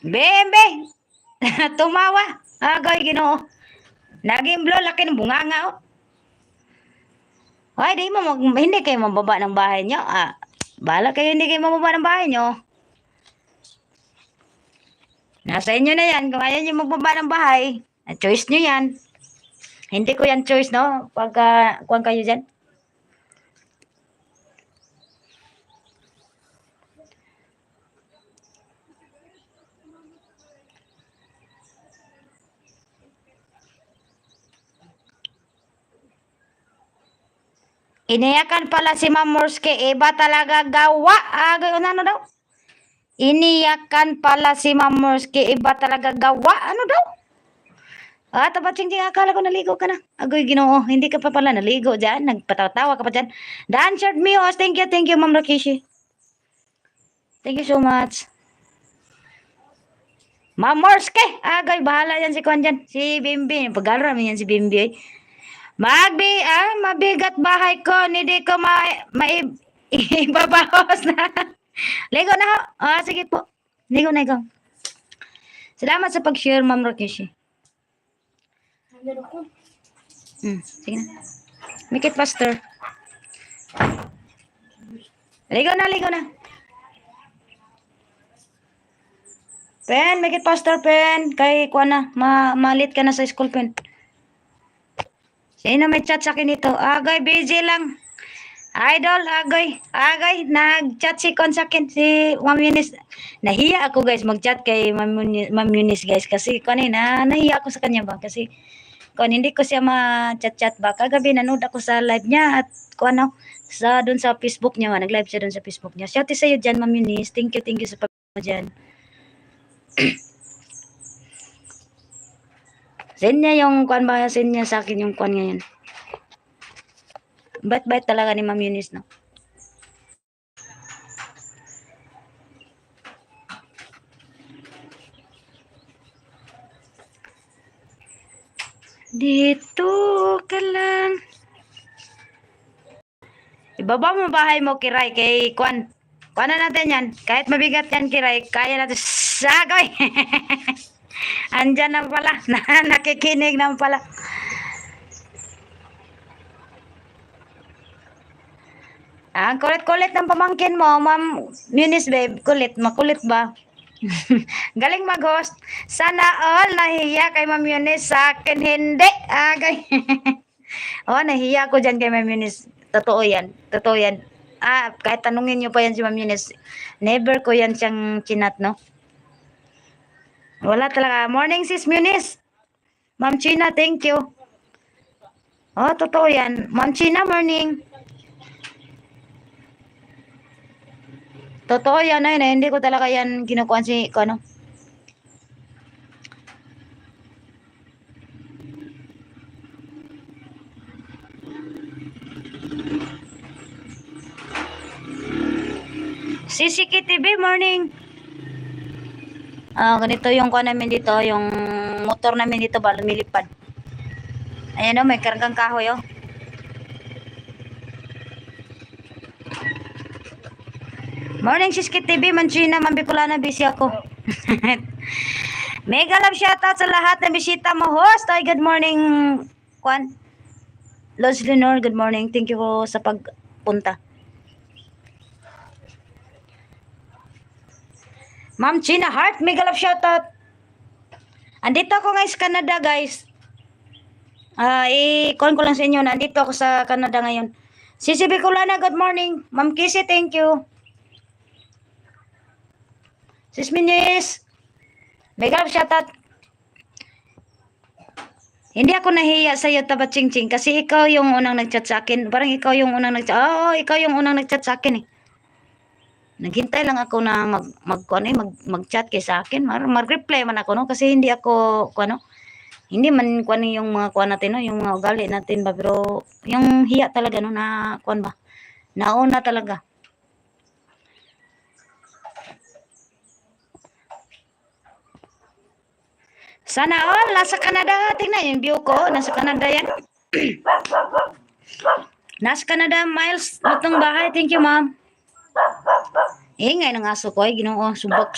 Bembe. Tumawa. Agay Ginoo. Naging blow laki ng bunganga oh. Ay, di mo hindi kayo mababa ng bahay nyo. Bahala kayo hindi kayo mababa ng bahay nyo. Nasa inyo na yan. Kung ayaw nyo magbaba ng bahay, choice nyo yan. Hindi ko yan choice, no? Pagka, kuhan kayo dyan. Iniyakan pala si Ma'am Morske. Iba talaga gawa. Ano daw? Iniyakan pala si Ma'am Morske. Iba talaga gawa. Ano daw? Tabatsing-tsing, akala ko naligo ka na. Agoy Ginoo, hindi ka pa pala naligo dyan. Nagpatawa ka pa dyan. Danchard Mios, thank you, Ma'am Rakishi. Thank you so much. Ma'am Morske, agay, bahala yan si Kwan dyan. Si Bimbi, pag-alra yan si Bimbi. Mabigat bahay ko, hindi ko ibabawas na. Ligo na ho. Sige po. Ligo na ikaw. Salamat sa pag-share, Ma'am Rakishi. Sige na. Make it faster. Ligo na. Pen, make it faster, Pen. Kay kuha na, malit ka na sa school, Pen. Sino may chat sa akin ito? Agay, busy lang. Idol, agay, nag-chat si Kon sa akin, si Ma'am Eunice. Nahiya ako, guys, mag-chat kay Ma'am Eunice, guys. Kasi kanina, nahiya ako sa kanya ba? Kasi hindi ko siya ma-chat-chat ba. Kagabi, nanood ako sa live niya at doon sa Facebook niya, nag-live siya doon sa Facebook niya. Shout out sa'yo dyan, Ma'am Eunice. Thank you sa pag-chat dyan. Send niya yung send niya sa akin yung ngayon. Bait talaga ni Ma'am Eunice, no? Dito ka lang. Ibaba mo bahay mo, Kiray, kay Kwan. Kuha na natin yan. Kahit mabigat yan, Kiray, kaya natin. Sagay! Andyan na pala. Nakikinig na pala. Ang kulit-kulit ng pamangkin mo, Ma'am Eunice, babe. Makulit ba? Galing mag-host. Sana all nahiya kay Ma'am Eunice. Sa akin, hindi. Agay. Nahiya ko dyan kay Ma'am Eunice. Totoo yan. Kahit tanungin nyo pa yan si Ma'am Eunice. Never ko yan siyang chinat, no? Wala talaga. Morning, sis Eunice. Ma'am China, thank you. Totoo yan. Ma'am China, morning. Totoo yan, hindi ko talaga yan kinukuha si, ano. Sisiki TV, morning. Ganito yung namin dito, yung motor namin dito ba, lumilipad. Ayan may kargang kahoy, Morning, Sisiki TV, Manchina, Mambikulana, busy ako. Mega love shoutout sa lahat na bisita mo, host. Good morning, Kwan. Lods Lenore, good morning. Thank you sa pagpunta. Ma'am China Heart, mega love shoutout. Andito ako guys, Canada, guys. I-call ko lang sa inyo, nandito ako sa Canada ngayon. Sisi Bicolana, good morning. Ma'am Kisi, thank you. Sis Minis, mega love shoutout. Hindi ako nahiya sa iyo, Tabatsing-tsing, kasi ikaw yung unang nag-chat sa akin. Parang ikaw yung unang nag-chat. Ikaw yung unang nag-chat sa akin, Naghintay lang ako na mag-chat kay sa akin. Mag-reply man ako, no? Kasi hindi ako, hindi man yung mga natin, no? Yung mga ugali natin ba, pero yung hiya talaga, no? Na, ba? Nauna talaga. Sana all, nasa Canada. Tingnan yung view ko. Nasa Canada yan. Nasa Canada, Miles. Lutong bahay. Thank you, ma'am. Ingay ng aso ko. Ginoo. Sukmag.